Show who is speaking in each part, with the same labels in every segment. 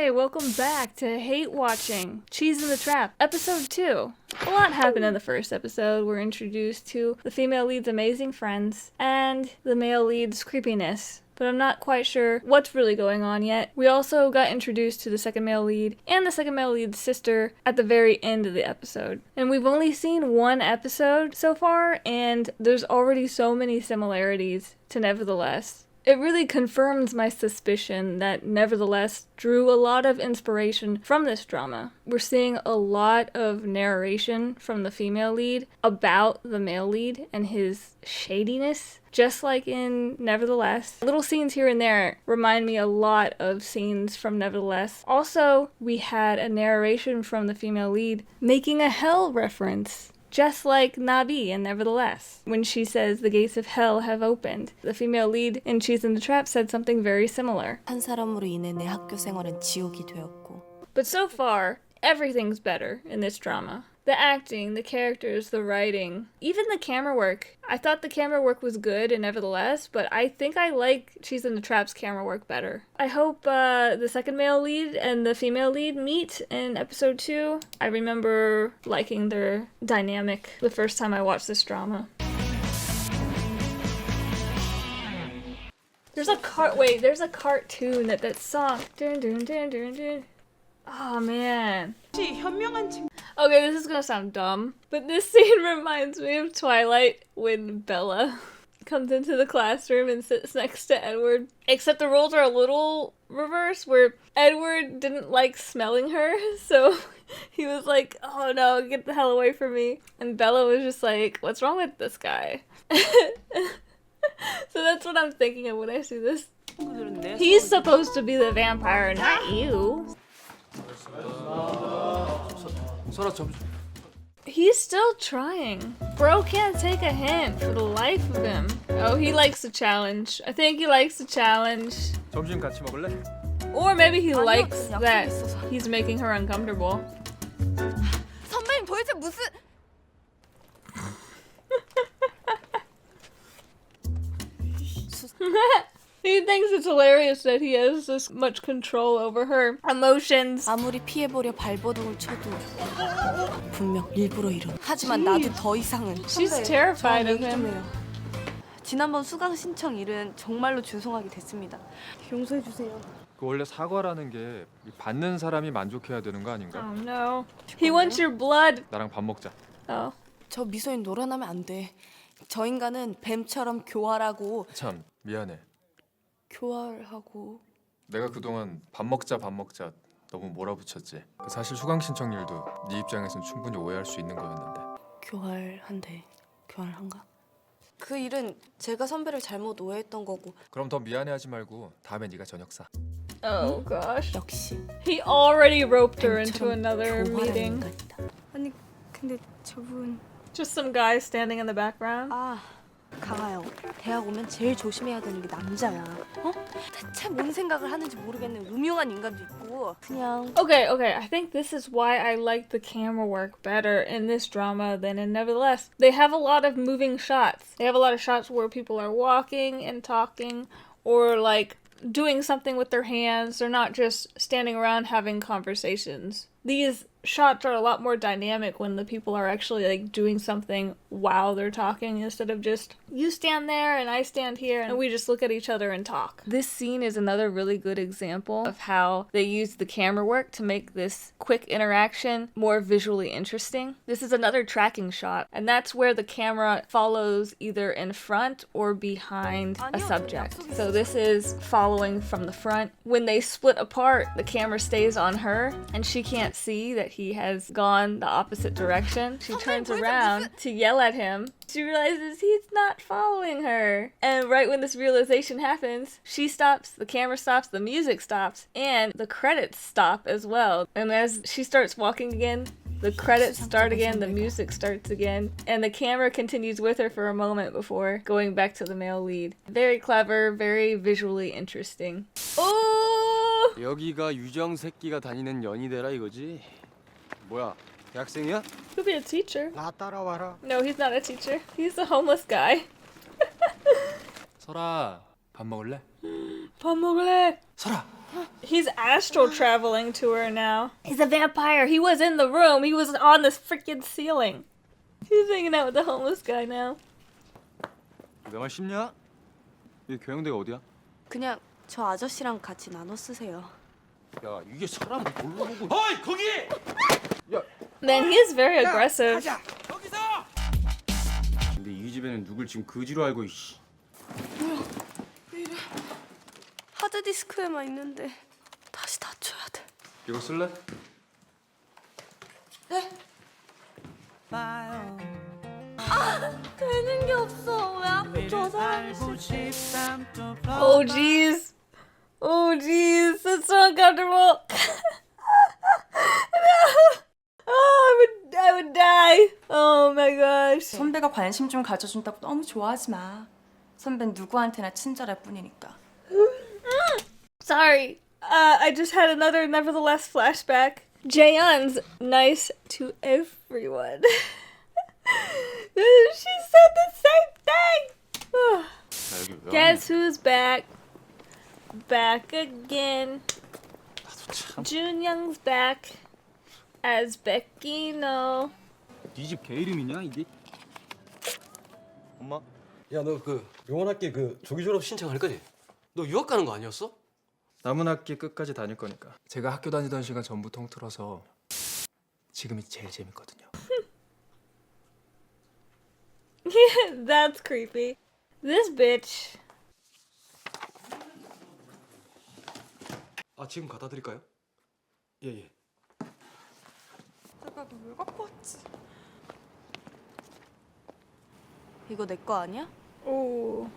Speaker 1: Hey, welcome back to Hate Watching Cheese in the Trap, episode 2. A lot happened in the first episode. We're introduced to the female lead's amazing friends and the male lead's creepiness, but I'm not quite sure what's really going on yet. We also got introduced to the second male lead and the second male lead's sister at the very end of the episode. And we've only seen one episode so far, and there's already so many similarities to Nevertheless. It really confirms my suspicion that Nevertheless drew a lot of inspiration from this drama. We're seeing a lot of narration from the female lead about the male lead and his shadiness, just like in Nevertheless. Little scenes here and there remind me a lot of scenes from Nevertheless. Also, we had a narration from the female lead making a hell reference. Just like Nabi in Nevertheless, when she says the gates of hell have opened. The female lead in Cheese in the Trap said something very similar.
Speaker 2: 한 사람으로 인해 내 학교 생활은 지옥이 되었고.
Speaker 1: But so far, everything's better in this drama. The acting, the characters, the writing, even the camera work. I thought the camera work was good in Nevertheless, but I think I like Cheese in the Trap's camera work better. I hope the second male lead and the female lead meet in episode 2. I remember liking their dynamic the first time I watched this drama. There's a cartoon that song. Dun, dun, dun, dun, dun. Oh man. Okay, this is gonna sound dumb, but this scene reminds me of Twilight when Bella comes into the classroom and sits next to Edward. Except the roles are a little reversed, where Edward didn't like smelling her, so he was like, oh no, get the hell away from me. And Bella was just like, what's wrong with this guy? So that's what I'm thinking of when I see this. He's supposed to be the vampire, not you. He's still trying. Bro can't take a hint for the life of him. Oh, he likes the challenge. I think he likes the challenge.
Speaker 3: 점심 같이 먹을래?
Speaker 1: Or maybe he likes that he's making her uncomfortable.
Speaker 2: 선배님 도대체 무슨...
Speaker 1: He thinks it's hilarious that he has this much control over her emotions.
Speaker 2: 아무리 피해보려 발버둥을 쳐도 분명 일부러 이런. 하지만 나도 더 이상은.
Speaker 1: She's
Speaker 2: 선배,
Speaker 1: terrified
Speaker 2: 저랑
Speaker 1: of
Speaker 2: 얘기 좀
Speaker 1: him.
Speaker 2: 해요. 지난번 수강 신청 일은 정말로 죄송하게 됐습니다. 용서해 주세요.
Speaker 3: 그 원래 사과라는 게 받는 사람이 만족해야 되는 거 아닌가?
Speaker 1: Oh no. He wants your blood.
Speaker 3: 나랑 밥 먹자.
Speaker 1: Oh.
Speaker 2: 저 미소인 놀아나면 안 돼. 저 인간은 뱀처럼 교활하고.
Speaker 3: 참 미안해.
Speaker 2: 교활하고.
Speaker 3: 내가 그동안 밥 먹자 너무 몰아붙였지. 사실 수강 신청일도 네 입장에선 충분히 오해할 수 있는 거였는데.
Speaker 2: 교활한데 교활한가? 그 일은 제가 선배를 잘못 오해했던 거고.
Speaker 3: 그럼 더 미안해하지 말고 다음에 네가 저녁 사.
Speaker 1: Oh gosh.
Speaker 2: 역시
Speaker 1: He already roped her into
Speaker 2: 뱀처럼
Speaker 1: another
Speaker 2: 교활한
Speaker 1: meeting.
Speaker 2: 인간이다. 아니 근데 저분
Speaker 1: Just some guy standing in the background.
Speaker 2: 아 강하영 대학 오면 제일 조심해야 되는 게 남자야. 어? 대체 뭔 생각을 하는지 모르겠는 음흉한 인간도 있고 그냥.
Speaker 1: Okay. I think this is why I like the camera work better in this drama than in Nevertheless. They have a lot of moving shots. They have a lot of shots where people are walking and talking or like doing something with their hands. They're not just standing around having conversations. These shots are a lot more dynamic when the people are actually like doing something while they're talking instead of just you stand there and I stand here and we just look at each other and talk. This scene is another really good example of how they use the camera work to make this quick interaction more visually interesting. This is another tracking shot, and that's where the camera follows either in front or behind a subject. So this is following from the front. When they split apart, the camera stays on her and she can't see that he has gone the opposite direction. She turns around to yell at him. She realizes he's not following her. And right when this realization happens, she stops, the camera stops, the music stops, and the credits stop as well. And as she starts walking again, the credits start again, the music starts again, and the camera continues with her for a moment before going back to the male lead. Very clever, very visually interesting. Oh!
Speaker 4: 여기가 유정 새끼가 다니는 연희대라 이거지? 뭐야, 대학생이야?
Speaker 1: Could be a teacher.
Speaker 4: 나 따라와라.
Speaker 1: No, he's not a teacher. He's a homeless guy.
Speaker 3: 설아, 밥 먹을래?
Speaker 1: 밥 먹을래?
Speaker 3: 설아,
Speaker 1: He's astral traveling to her now. He's a vampire. He was in the room. He was on this freaking ceiling. He's hanging out with the homeless guy now.
Speaker 4: 내 말 쉽냐? 이 교양대가 어디야?
Speaker 2: 그냥 저 아저씨랑 같이 나눠 쓰세요.
Speaker 4: 야 이게 사람을 뭘로 보고? 어이 거기!
Speaker 1: Man, he is very aggressive.
Speaker 4: 여기서! 근데 이 집에는 누굴 지금 그지로 알고 이씨.
Speaker 2: 하드디스크에만 있는데 다시 닫혀야 돼.
Speaker 3: 이거 쓸래?
Speaker 2: 네? 되는 게 없어. 왜 앞에 저 사람이
Speaker 1: Oh jeez. Oh jeez. That's so uncomfortable. No. Oh, I would die. Oh my gosh.
Speaker 5: 선배가 관심 좀 가져준다고 너무 좋아하지 마. 선배는 누구한테나 친절할 뿐이니까.
Speaker 1: Sorry. I just had another Nevertheless flashback. Jaeon's nice to everyone. She said the same thing.
Speaker 4: 나 여기 왜
Speaker 1: Guess who's back? Back again.
Speaker 4: 나도 참.
Speaker 1: Junyoung's back as Beckino.
Speaker 4: 네집 개 이름이냐 이게? 엄마?
Speaker 6: 야, 너 그 영원학기 그 조기 졸업 신청할 거지? 너 유학 가는 거 아니었어?
Speaker 3: 남은 학기 끝까지 다닐 거니까. 제가 학교 다니던 시간 전부 통틀어서 지금이 제일 재밌거든요.
Speaker 1: That's creepy. This bitch.
Speaker 6: 아, 지금 갖다 드릴까요? 예, 예.
Speaker 5: 내가 너 왜 갖고 왔지?
Speaker 2: 이거 내 거 아니야?
Speaker 1: Ooh.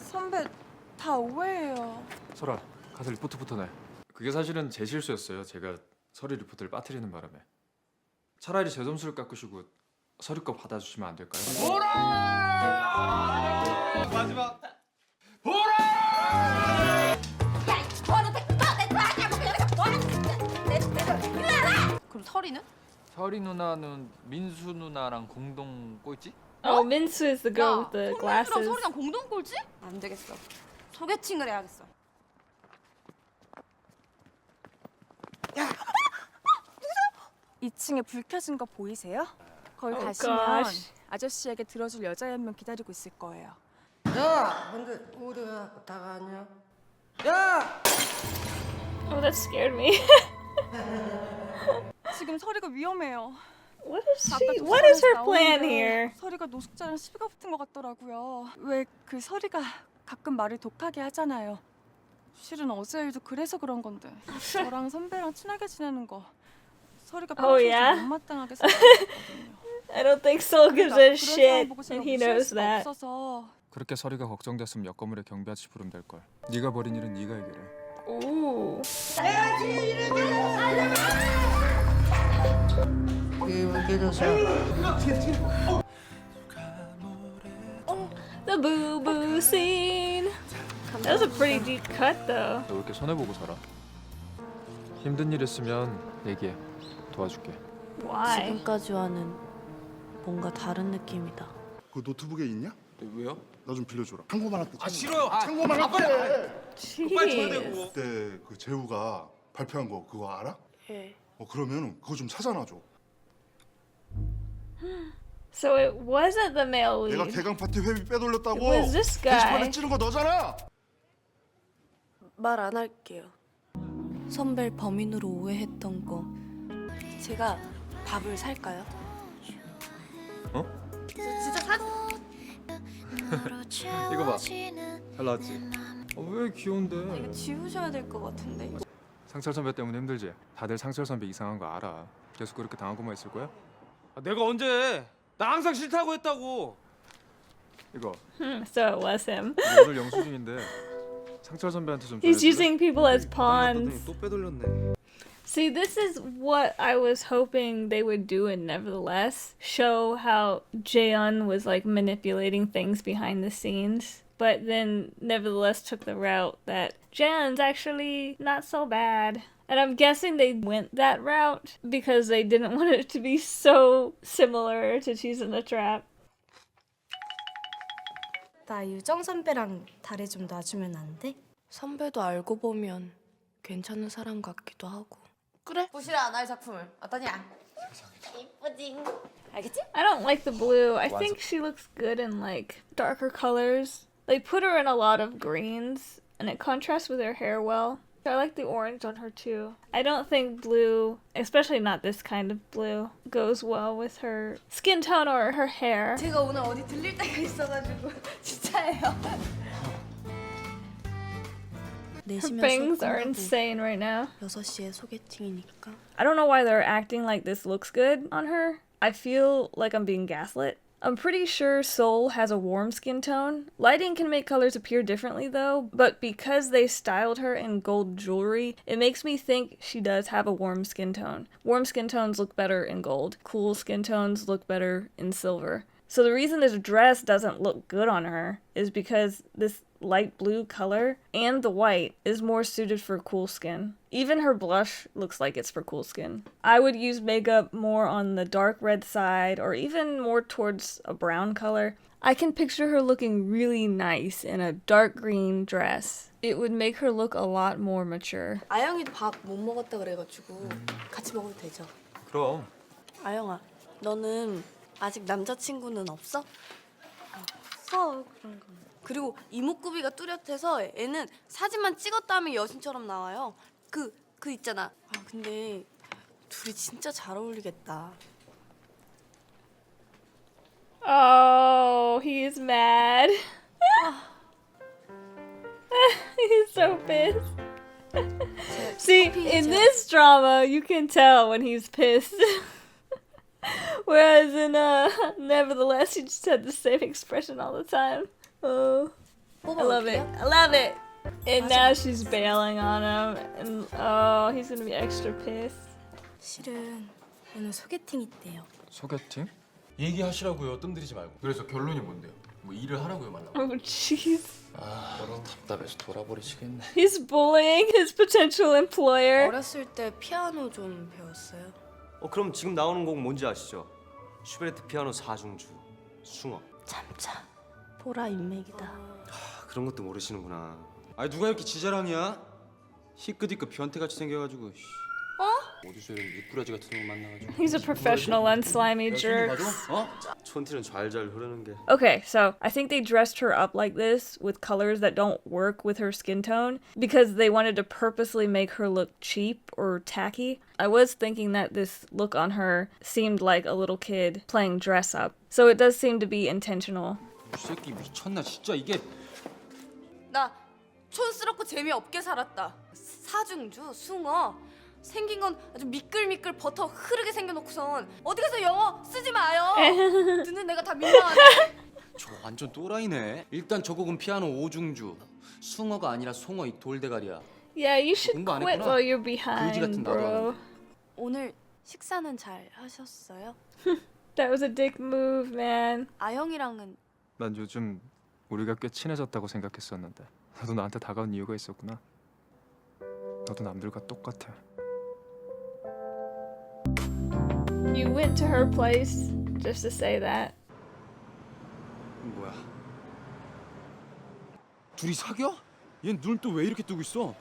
Speaker 5: 선배 다 오해해요.
Speaker 3: 설아, 가서 리포트부터 내. 그게 사실은 제 실수였어요. 제가 서류 리포트를 빠뜨리는 바람에. 차라리 제 점수를 깎으시고 서류 거 받아주시면 안 될까요?
Speaker 4: 마지막.
Speaker 2: 그럼 설이는?
Speaker 7: 설이 누나는 민수 누나랑 공동 꼴찌?
Speaker 1: Oh, Minsu is the girl with the
Speaker 2: 성민이랑
Speaker 1: glasses.
Speaker 2: 설이랑 공동 꼴찌? 안 되겠어. 소개팅을 해야겠어. 야!
Speaker 5: 2층에 불 켜진 거 보이세요? 거기
Speaker 1: Oh,
Speaker 5: 가시면
Speaker 1: gosh.
Speaker 5: 아저씨에게 들어줄 여자 한 명 기다리고 있을 거예요.
Speaker 8: 야, 근데 우리 왜 다 가냐?
Speaker 1: Oh, that scared me.
Speaker 5: 지금 설이가 위험해요.
Speaker 1: What is
Speaker 5: 아까
Speaker 1: she? What is her
Speaker 5: 조사관에서
Speaker 1: plan
Speaker 5: 나오는데
Speaker 1: here?
Speaker 5: 설이가 노숙자랑 시비가 붙은 것 같더라고요. 왜 그 설이가 가끔 말을 독하게 하잖아요. 실은 어제 일도 그래서 그런 건데 저랑 선배랑 친하게 지내는 거 설이가
Speaker 1: Oh,
Speaker 5: 평소에
Speaker 1: yeah?
Speaker 5: 좀 못마땅하게 생각했거든요.
Speaker 1: I don't think Soul gives a
Speaker 5: 그런 사람
Speaker 1: shit,
Speaker 5: 보고 제가
Speaker 1: and he
Speaker 5: 무시할
Speaker 1: knows
Speaker 5: 수가
Speaker 1: that.
Speaker 5: 없어서
Speaker 3: 그렇게 서리가 걱정됐으면 옆 건물에 경비 아저씨 부르면 될 걸. 네가 벌인 일은 네가 해결해.
Speaker 1: Ooh.
Speaker 8: 왜 깨졌어?
Speaker 1: The boo boo scene. That was a pretty deep cut, though.
Speaker 3: 너 왜 이렇게 손해 보고 살아? 힘든 일 있으면 얘기해. 도와줄게.
Speaker 1: Why?
Speaker 2: 지금까지와는 뭔가 다른 느낌이다.
Speaker 9: 그 노트북에 있냐?
Speaker 4: 왜요?
Speaker 9: 나 좀 빌려줘라. 창고만 할게.
Speaker 4: 아 싫어요.
Speaker 9: 창고만 할게.
Speaker 1: Jeez.
Speaker 9: 그때 그 재우가 발표한 거 그거 알아?
Speaker 2: 예.
Speaker 9: 그러면 그거 좀 찾아놔 줘.
Speaker 1: So it wasn't the male
Speaker 9: 내가
Speaker 1: lead.
Speaker 9: 개강 파티 회비 빼돌렸다고.
Speaker 1: It was this guy.
Speaker 9: 게시판에 찌른 거 너잖아.
Speaker 2: 말 안 할게요. 선배를 범인으로 오해했던 거 제가 밥을 살까요?
Speaker 3: 어?
Speaker 2: 진짜 사...
Speaker 3: 이거 봐. 잘 나왔지? 왜 귀여운데?
Speaker 2: 이거 지우셔야 될 것 같은데.
Speaker 3: 상철 선배 때문에 힘들지? 다들 상철 선배 이상한 거 알아. 계속 그렇게 당하고만 있을 거야?
Speaker 4: 아, 내가 언제? 나 항상 싫다고 했다고.
Speaker 3: 이거
Speaker 1: So it was him.
Speaker 3: 오늘 영수증인데 상철 선배한테 좀
Speaker 1: He's
Speaker 3: 전해줄래?
Speaker 1: using people as pawns.
Speaker 4: 또 빼돌렸네.
Speaker 1: See, this is what I was hoping they would do in Nevertheless. Show how Jaeon was like manipulating things behind the scenes. But then Nevertheless took the route that Jaeon's actually not so bad. And I'm guessing they went that route because they didn't want it to be so similar to Cheese in the Trap.
Speaker 2: 나 유정 선배랑 다리 좀 놔주면 안 돼? 선배도 알고 보면 괜찮은 사람 같기도 하고.
Speaker 8: 그래? 보시라 나의 작품을 어떠냐? 이쁘지? 알겠지?
Speaker 1: I don't like the blue. I think she looks good in like darker colors. They put her in a lot of greens and it contrasts with her hair well. I like the orange on her too. I don't think blue, especially not this kind of blue, goes well with her skin tone or her hair.
Speaker 2: 제가 오늘 어디 들릴 때가 있어가지고 진짜예요.
Speaker 1: Her bangs are insane right now.
Speaker 2: 6시에 소개팅이니까.
Speaker 1: I don't know why they're acting like this looks good on her. I feel like I'm being gaslit. I'm pretty sure Seoul has a warm skin tone. Lighting can make colors appear differently though, but because they styled her in gold jewelry, it makes me think she does have a warm skin tone. Warm skin tones look better in gold. Cool skin tones look better in silver. So the reason this dress doesn't look good on her is because this light blue color and the white is more suited for cool skin. Even her blush looks like it's for cool skin. I would use makeup more on the dark red side or even more towards a brown color. I can picture her looking really nice in a dark green dress. It would make her look a lot more mature.
Speaker 2: 아영이도 밥 못 먹었다 그래가지고 같이 먹어도 되죠?
Speaker 3: 그럼.
Speaker 2: 아영아, 너는 아직 남자친구는 없어? 없어 그런 거. 그리고 이목구비가 뚜렷해서 애는 사진만 찍었다 하면 여신처럼 나와요. 그 있잖아. 아 근데 둘이 진짜 잘 어울리겠다.
Speaker 1: Oh, he is mad. He's so pissed. See, in this drama, you can tell when he's pissed. Whereas in Nevertheless, he just had the same expression all the time. Oh, I love it. I love it. And now she's bailing on him, and oh, he's gonna be extra pissed.
Speaker 2: 실은 오늘 소개팅 있대요.
Speaker 3: 소개팅?
Speaker 4: 얘기하시라고요. 뜸들이지 말고.
Speaker 7: 그래서 결론이 뭔데요? 뭐 일을 하라고요, 말라고?
Speaker 1: Oh, jeez.
Speaker 4: 아, 답답해서 돌아버리시겠네.
Speaker 1: He's bullying his potential employer.
Speaker 2: 어렸을 때 피아노 좀 배웠어요.
Speaker 6: 그럼 지금 나오는 곡 뭔지 아시죠? 슈베르트 피아노 4중주 숭어.
Speaker 2: 참자. 보라 인맥이다.
Speaker 6: 그런 것도 모르시는구나. 아니 누가 이렇게 지자랑이야? 희끗희끗 변태같이 생겨가지고. 어디서 이런 미꾸라지 같은 놈 만나가지고.
Speaker 1: He's a professional on slimy jerks.
Speaker 6: 촌티는 잘잘 흐르는 게.
Speaker 1: Okay, so I think they dressed her up like this with colors that don't work with her skin tone because they wanted to purposely make her look cheap or tacky. I was thinking that this look on her seemed like a little kid playing dress up. So it does seem to be intentional.
Speaker 4: 이 새끼 미쳤나 진짜 이게.
Speaker 2: 나 촌스럽고 재미없게 살았다. 사중주, 숭어. 생긴 건 아주 미끌미끌 버터 흐르게 생겨놓고선 어디 가서 영어 쓰지 마요. 듣는 내가 다 민망하네.
Speaker 4: 저 완전 또라이네. 일단 저 곡은 피아노 5중주. 숭어가 아니라 송어 이 돌대가리야.
Speaker 1: Yeah, you should
Speaker 4: 공부 안
Speaker 1: quit
Speaker 4: 했구나.
Speaker 1: while you're
Speaker 4: 그지
Speaker 1: behind,
Speaker 4: 같은 나도
Speaker 1: bro.
Speaker 4: 안
Speaker 2: 오늘 식사는 잘 하셨어요?
Speaker 1: That was a dick move, man.
Speaker 2: 아영이랑은
Speaker 3: 난 요즘 우리가 꽤 친해졌다고 생각했었는데 너도 나한테 다가온 이유가 있었구나. 너도 남들과 똑같아.
Speaker 1: You went to her place just to say that.
Speaker 4: 뭐야? 둘이 사겨? 얜 눈을 또 왜 이렇게 뜨고 있어?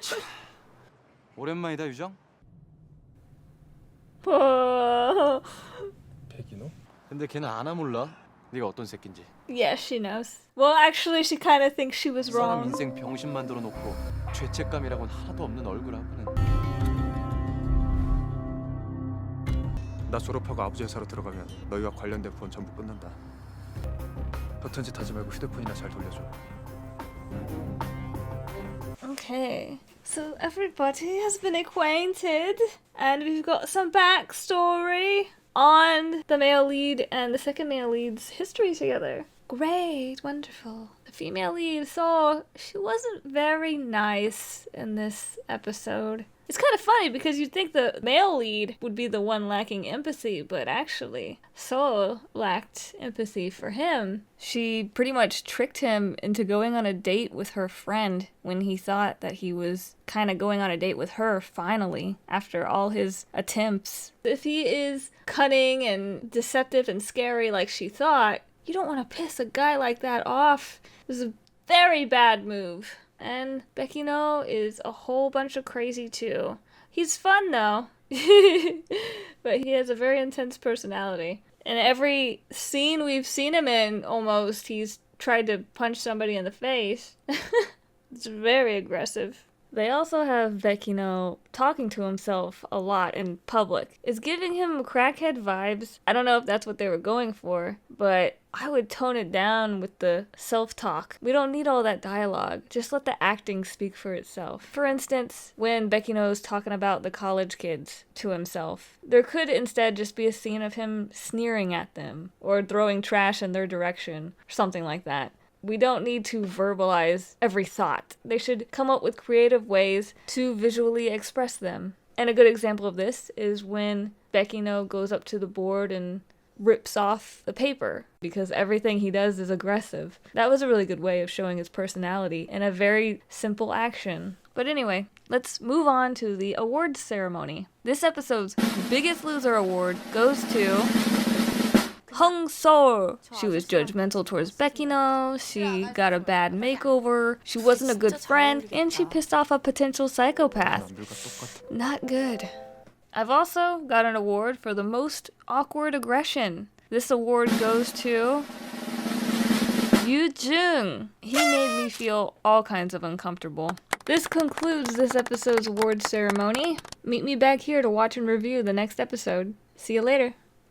Speaker 4: 참. 오랜만이다 유정.
Speaker 3: 백인호?
Speaker 4: 근데 걔는 아나 몰라. 네가 어떤 새끼인지.
Speaker 1: Yeah, she knows. Well, actually, she kind of thinks she was
Speaker 4: 사람
Speaker 1: wrong.
Speaker 4: 인생 병신 만들어 놓고 죄책감이라고는 하나도 없는 얼굴하고는.
Speaker 3: 나 졸업하고 아버지 회사로 들어가면 너희와 관련된 부원 전부 끊는다. 허튼 짓 하지 말고 휴대폰이나 잘 돌려줘.
Speaker 1: Okay, so everybody has been acquainted, and we've got some backstory on the male lead and the second male lead's history together. Great, wonderful. The female lead, so she wasn't very nice in this episode. It's kind of funny because you'd think the male lead would be the one lacking empathy, but actually, Seoul lacked empathy for him. She pretty much tricked him into going on a date with her friend when he thought that he was kind of going on a date with her finally, after all his attempts. If he is cunning and deceptive and scary like she thought, you don't want to piss a guy like that off. It was a very bad move. And Bekino is a whole bunch of crazy too. He's fun though. But he has a very intense personality. In every scene we've seen him in, almost, he's tried to punch somebody in the face. It's very aggressive. They also have Vecchino talking to himself a lot in public. It's giving him crackhead vibes. I don't know if that's what they were going for, but I would tone it down with the self-talk. We don't need all that dialogue. Just let the acting speak for itself. For instance, when Vecchino's talking about the college kids to himself, there could instead just be a scene of him sneering at them or throwing trash in their direction or something like that. We don't need to verbalize every thought. They should come up with creative ways to visually express them. And a good example of this is when Vecchino goes up to the board and rips off the paper because everything he does is aggressive. That was a really good way of showing his personality in a very simple action. But anyway, let's move on to the awards ceremony. This episode's Biggest Loser award goes to Hong Seol. She was judgmental towards Bekino, she got a bad makeover, she wasn't a good friend, and she pissed off a potential psychopath. Not good. I've also got an award for the most awkward aggression. This award goes to Yoo Jung. He made me feel all kinds of uncomfortable. This concludes this episode's awards ceremony. Meet me back here to watch and review the next episode. See you later.